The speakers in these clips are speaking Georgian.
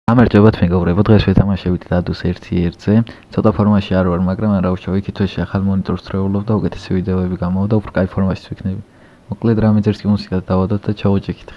გამარჯობათ მეგობრებო, დღეს ვეთამაშებით დადუს 1-1-ზე. ცოტა ფორმაში არ ვარ, მაგრამ არა უშავ იქით თვეში ახალ მონიტორს ვსწრეულობ და უკეთესი ვიდეოები გამოვდა, უფრო კაი ფორმაშიც ვიქნები. მოკლედ რამე ძერს კი მუსიკას დავადოთ და ჩავუჭიქით.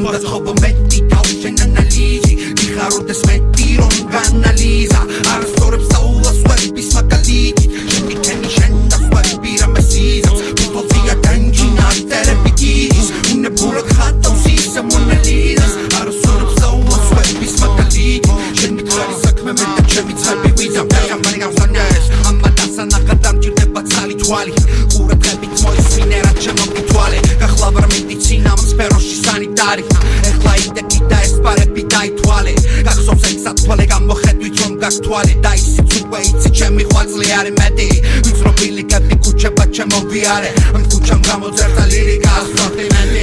Una scopo metti cauce in analisi Di caro te smetti ronga analizza Ara storia psaula suoi bisma caliti Scendi che mi scenda suoi bira messisa Tutto zia tangina tere bikis Une pura khata usisa Mona Lisas Ara storia psaula suoi bisma caliti Scendi clari sakme mette c'è mi zalbi wiza Bella maniga flanes Amma dasa na qadam ġirde bazzali twali Ura tqebit moj sfinera c'è non rituale Għaxlavar medicina ma spero xi sanitari Ეხლა იდეკიდა ეს პარები დაითვალე გახსოვს ეს სათვალე გამოხედვით რომ გაქთვალე და ისიც უკვე იცი ჩემი ხვაწლი არის მეტი ვიცნობილი კეპი ქუჩება ჩემოვიარე ამ ქუჩამ გამოძერდა ლირიკა ასფალტიმენტი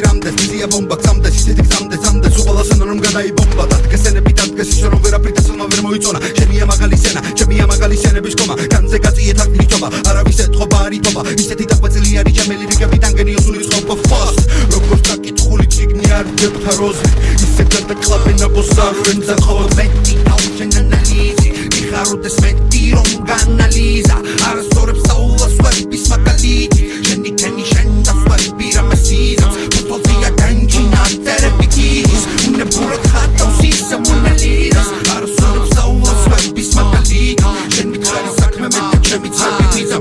რამდენს მიზია ბომბა გზამდეს ისეთი გზამდეს უყოლას ენა რომ გადაიბომბა დადგესენები დადგეს ისე რომ ვერაფრით ესმა ვერ მოიწონა ჩემია მაგალი სცენების ხომა განზე გაწიეთ აქ მიჯობა არავის ეთყობა არ იტობა ისეთი დახვეწილი არის ჩემი ლირიკები დანგენი უსულის ხომბო ფოსტ როგორც საკითხული ციგნი არ დებთა როზი ისე გადაკლაპენა ბოსარვენ ზახოვა მეტი თავშენ ანალიზი იხაროდეს მეტი რომ განალიზა არასწორებს საულა სვები ბისმა კალიტი შენი კენი შენდა სვები ბირა მესიზა ფოტოზია განჯინა ტერები კის უნე ბურა ხატა უსისა მონალიზას არასწორებს საულა სვები ბისმა კალიტი შენი კარი საქმე მეტი ჩემი ცალკე ვიზა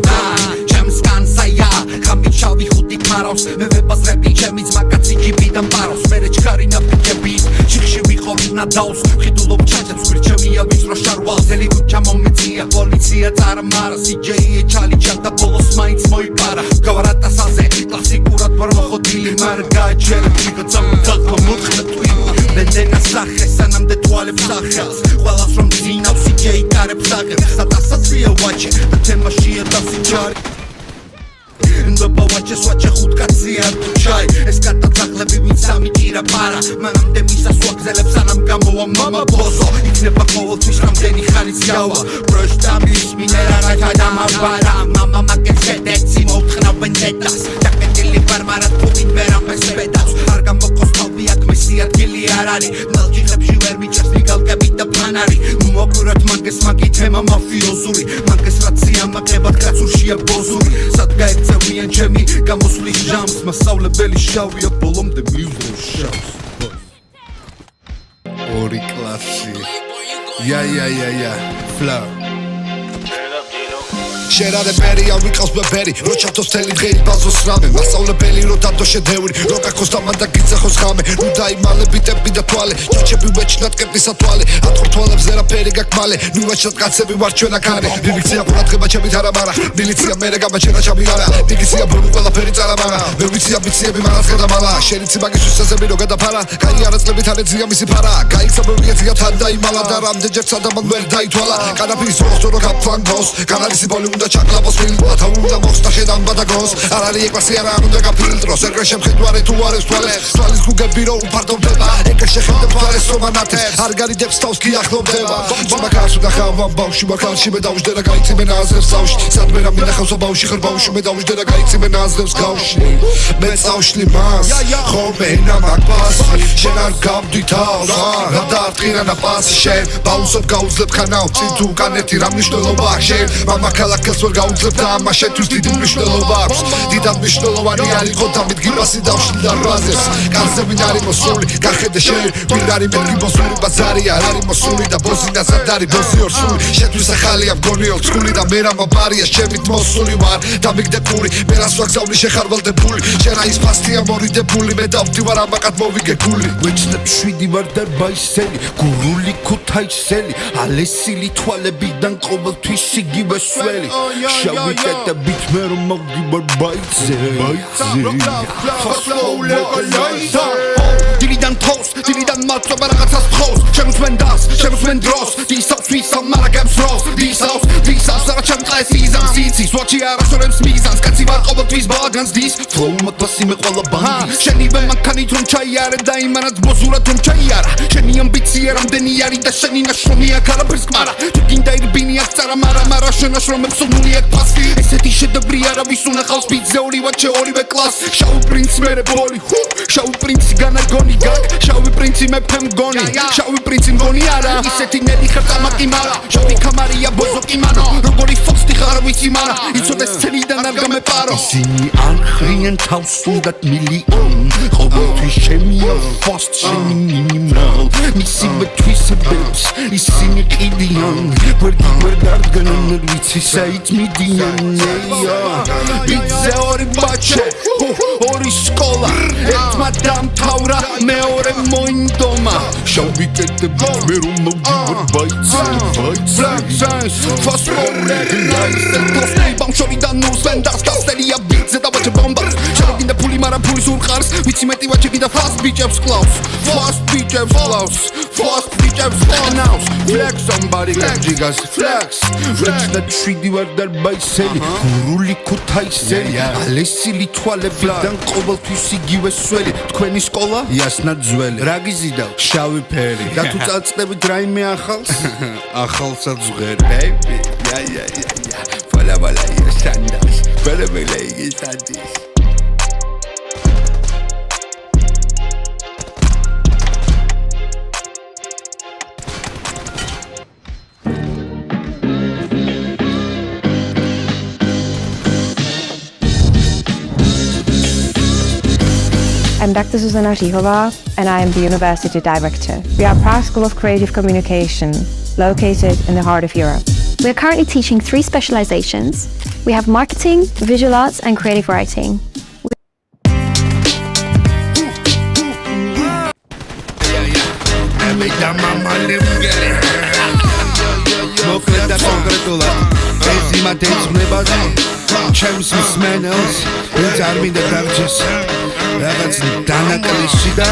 ჩემს განსაია ხამით შავი ხუთი ფარავს მე ვებაზრები ჩემი ძმაკაცი ჯიბიდან პარავს მერე ჩქარი ნაფიქებით შიხში ვიყავ ნადავს ვხიდულობ ჩაჭებს გვირჩემია ვიწრო შარვალზელი ჩამომეწია პოლიცია წარამარა სიჯეიე ჩალი ჩატა ბოლოს მაინც მოიპარა გავარატასაზე კლასიკურად ვარ მოხოდილი მარ გააჩერებ გიწამთალ მოთხნა თვი ბენდენა სახე სანამდე თვალებს ახელს ყველას რომ ძინავს სიჯეი კარებს აღებს სადასაცია ვაჩე და თემაშია დასიჯარი და ბავაჩე სვაჩე ხუთკაცია თუ ჩაი ეს გადაწახლები ვინც ამიჭირა პარა მანამდე მისას ვაგზელებს ანამ გამოვა მამა ბოზო იქნება ყოველთვის რამდენი ხანის გავა პროშტამის მინერანა გადამაბარა მამა მაგებს შედეცი მოუთხნა ვენდეტას დაკეტილი პარმარა თუით ვერაფერს პედავს არ გამოყოს თავი აქ მისი ადგილი არ არის ნალჯიხებში ვერ მიჭერს მიგალკები და ფანარი მოგურათ მაგეს მაგი თემა მაფიოზური მაგეს რაცია მაკებად კაცურშია ბოზური სად გაექცევიან ჩემი გამოსვლის ჟამს მასწავლებელი შავია ბოლომდე მივდროს შავს ორი კლასი ია flow შერადე პერია ვიყავს ბერი რო ჩავთოს თელი დღეით ბაზოს რამე მასწავლებელი რო დადო შედევრი რო გაქოს დამანდა გიძახოს ხამე ნუ დაიმალები ტემპი და თვალე ჭოჭები ვეჩნათ კეპისა თვალე ატყორ თვალებს ვერაფერი გაქვს მალე ნუ ვაჩნათ კაცები ვარ ჩვენ აქ არის მილიცია ყურადღება ჩემით არა მარა მილიცია მერე გამაჩერა ჩამი არა მილიცია ბოლო ყველაფერი წარამარა მე ვიცი ამბიციები მანაც გადამალა შენიცი მაგის უსაზები რო გადაფარა კაი არაწლებით არ ეძია მისი ფარა გაიცნობები ეძია თან დაიმალა და რამდენჯერ სადამან ვერ დაითვალა კანაფის ზოლოს რო გაფლანგოს კანალის ბოლო და ჩაკლაპოს ფილტრა თავუნდა მოხსნა შედამბა და გოს არ არის ეკვასი არა უნდა გაფილტროს ეგრე შემხედვარე თუ არის თვალის გუგები რო უფარდობდება ეგრე შეხედებ არის რომანათეს არ გარიდებს თავს კი ახლობდება ძმაკაც და ხავამ ბავში მაგალში მე დავждე და გაიციმე ნაზრებს სავში სადმე რა მინახავს ბავში ხარ ბავში მე დავждე და გაიციმე ნაზრებს გავში მე წავშლი მას ხოლმე ნამაკბასი შენ არ გავდი თავს რა დაარტყირა ნაფასი შენ ბაუსობ გაუძლებ ხანაო წინ თუ კანეთი რა მნიშვნელობა შენ მამა ქალაქს ვერ გაუძლებ და ამაშეთვით დიდი მნიშვნელობა აქვს დიდად მნიშვნელოვანი არის ხო დამიდგიმასი დავშლი და რაზეს კარზე ვინ არის მოსული გახედე შენ ვინ არის მეტი ბოსური ბაზარი არ არის მოსული და ბოსი ნაზადარი ბოსი ორსული შენთვის ახალია მგონიო ცკული და მე რა მაბარია შემით მოსული ვარ დამიგდებული მე რას ვაგზავნი შეხარვალდებული შენ რა ის ფასტია მორიდებული მე დავდივარ ამაკად მოვიგე გული ვეცნებ შვიდი ვარ და ბაისელი გურული ქუთაისელი ალესილი თვალებიდან ყოველთვის იგივე სველი შავი კეტებით მე რომ მოგიბარ ბაიძე დილიდან თავს დილიდან მაწობა რაღაცას თხოვს შემოსმენ დას შემოსმენ დროს დისავს ვისავ მარაგებს დროს დისავს არა ჩემყეს იზამს იცის ვაჩი არასწორებს მიზანს კაცი ვარ ყოველთვის ბალაგანს დის ფლოუ მათასი მე ყველა ბანდის შენივე მანქანით რომ ჩაიარე და იმანაც ბოზურად რომ ჩაიარა შენი ამბიცია რამდენი არის და შენი ნაშრომი აქ არაფერს კმარა თუ გინდა ირბინი აქ წარა მარა შენ ნაშრომებს ულული აქ ფასი ესეთი შედევრი არავის უნახავს ბიძზე ორივე ორივე კლას შავი პრინცი მერე ბოლი შავი პრინცი განაგონი გაკ შავი პრინცი მე ფემ გონი შავი პრინცი მგონი არა ისეთი ნელი ხერწამაკი მარა შავი კამარია ბოზოკი მანო როგორი ფოსტი ხარ ვიცი მარა იცოდეს ცელიდან არ გამეპარო ისინი არხრიან თავს უნდათ მილიონ ყოველთვის შემია ფოსტ შენი მინიმალ მისივე თვისებებს ისინი ყიდიან ვერ დარდგნენ ვიცი საით მიდიან ბიძზე ორი ბაჩე ორი სკოლა ერთმა დამთავრა მეორე მოინდომა შავი კედები მე რომ მოვდივარ ბაიცე ფლექსენს ფასმორნეკ ნაისე თოსტი ბამშორიდან ნუსვენ დასტელია ბიძზე და ბაჩე ბომბა შევგინდა ფული მარა ფულის ურყარს ვიცი მეტი ბაჩე გინდა ფასტ ბიჭებს კლავს ფასტ ბიჭებს ყნავს flex somebody გიგას flex და შვიდი ვარ დარბაისელი გურული ქუთაისელი ალესილი თვალებიდან ყოველთვის იგივე სველი თქვენი სკოლა იასნა ძველი რა გიზიდავ შავი ფერი და თუ წაწყდებით რაიმე ახალსაც ზღერი baby ja voila sandas pero me leí santis I'm Dr. Zuzana Rihova, and I am the University Director. We are a proud school of creative communication, located in the heart of Europe. We are currently teaching 3 specializations. We have marketing, visual arts, and creative writing. რაღაც დანაკლისში და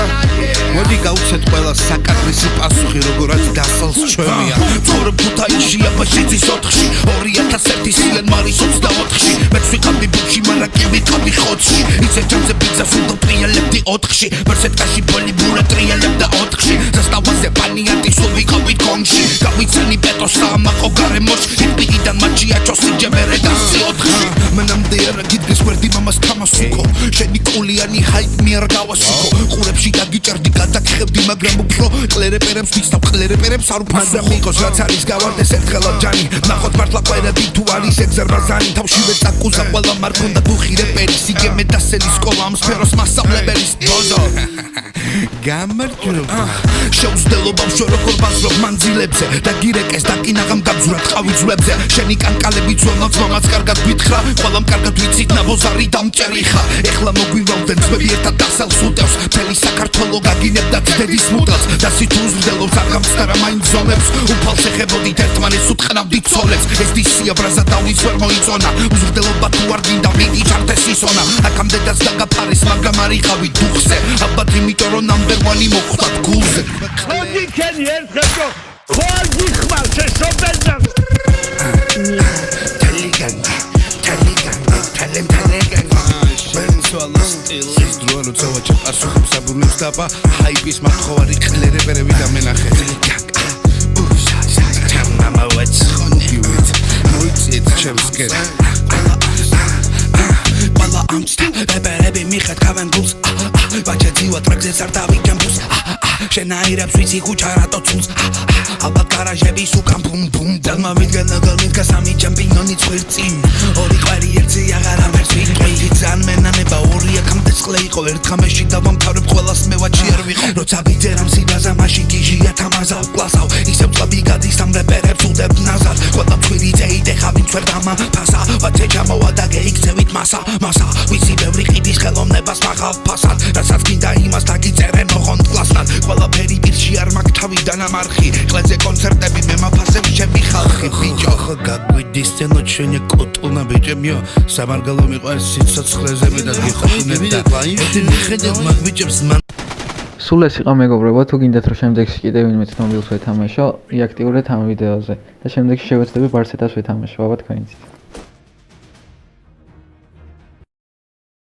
მოდი გავუცეთ ყველა საკადრისი პასუხი როგორაც დასალს ჩვენია ცხოვრობ ქუთაისშია ბაშიძის 4-ში 2001 სილენ მარის 24-ში მეც ვიყავდი ბუში მაგრამ კი ვიყავდი ხოთში იცე ჯამზე ბიძას უნდა ტრიალებდი 4-ში ბერსეთკაში ბოლი ბურა ტრიალებდა 4-ში ზასტავაზე პანიატი სულ ვიყავით კონში გავიცანი პეტოს სამაყო გარემოში იმპიდიდან მაჩიაჩო სიჯებერე და 4-ში მანამდე არა გიდგეს ვერდი მამას თამასუკო შენი კულიანი ჰაიპ მიერ გავასუქო ყურებში დაგიჭერდი გადაგხებდი მაგრამ უფრო კლერეპერებს ვისთავ კლერეპერებს არ უფასო მიყოს რაც არის გავარდეს ერთხელად ჯანი ნახოთ მართლა ყვერები თუ არის ეგზერბაზანი თავშივე წაკუზა ყველა მარქონდა დუხირეპერი სიგემე დასელი სკოლა ამ სფეროს მასწავლებელის ბოზო გამარჯობა შეუძლებლობა შოროკორ ბაზრობ მანძილებზე და გირეკეს და კინაღამ გაბზურა ტყავი ძვლებზე შენი კანკალები ძველნაც მამაც კარგად გვითხრა ყველამ კარგად ვიცით ნაბოზარი დამჭერი ხარ ეხლა მოგვივალდნენ ძმები ერთად დასალს უტევს მთელი საქართველო გაგინებდა ძდედის მუდელს და სიტუზრდელობს აღამწდარა მაინც ზონებს უფალს ეხებოდით ერთმანეთს უტყნავდით ცოლებს ეს დისია ბრაზა დავლის ვერ მოიწონა უზრდელობა თუ არ გინდა მიდი ჩარდეს ისონა აქამდედაც დაგაფარეს მაგრამ არ იყავი დუხზე ალბათ იმიტომ რომ number 1 მოხვდათ გულზე ხოდი ქენი ერთხელ ხოდი ხმარ შეშობენა ტელეგან სვალა სტილს დროანო ცოვაჩა პასუხი საბურნებს დაბა ჰაიპის მათხოვარი ყლერეპერები და მენახე ჩამამა ვაც ხონივით მოიწეთ ჩემსკენ ყველა ამსტა რეპერები მიხეთ გავენ გულს ბაჩა ძივა ტრაქზე არ დავიჯამბუს შენაირებს ვიცი ხუჩა რატო ცულს ალბათ გარაჟების უკან ბუმ ბუმ დალმა ვიდგა სამი ჩემპიონი წვირწინ ორი ყვარი ერთზე აღარ ამერს ვიტყვი ძალიან მენანება ორი აქამდე წყლე იყო ერთხამეში დავამთავრებ ყველას მე ვაჩი არ ვიყო როცა ვიძერამ სიბაზა მაშინ გიჟია თამაზავ კლასავ ისევ წლები გადის ამ რეპერებს უდებ ნაზარ ყველა თქვილი ძეიდე ხავით ვერ დამაფასა ვაჩე ჩამოვა და გეიქცევით მასა ვიცი ბევრი ყიდის ხელოვნებას მაღალ ფასად რასაც გინდა იმას დაგიწერენ ოღონდ კლასთან ყველაფერი პირში არ მაქვს თავიდან ამარხი ყლეზე კონცერტები მე მაფასებ ჩემი ხალხი ბიჭო ხო გაგვიდი სცენოთ შენი კოტუნა ბიჭებიო სამარგალო მიყვარს სიცოცხლეზე მე და გიხოშინებ და ერთი მიხედავ მაგ ბიჭებს სულ ეს იყო მეგობრებო, თუ გინდათ რომ შემდეგში კიდევ ვინმე ცნობილს ვეთამაშო, იაქტიურეთ ამ ვიდეოზე და შემდეგში შევეცდები ბარსეტას ვეთამაშო, აბა თქვენიც.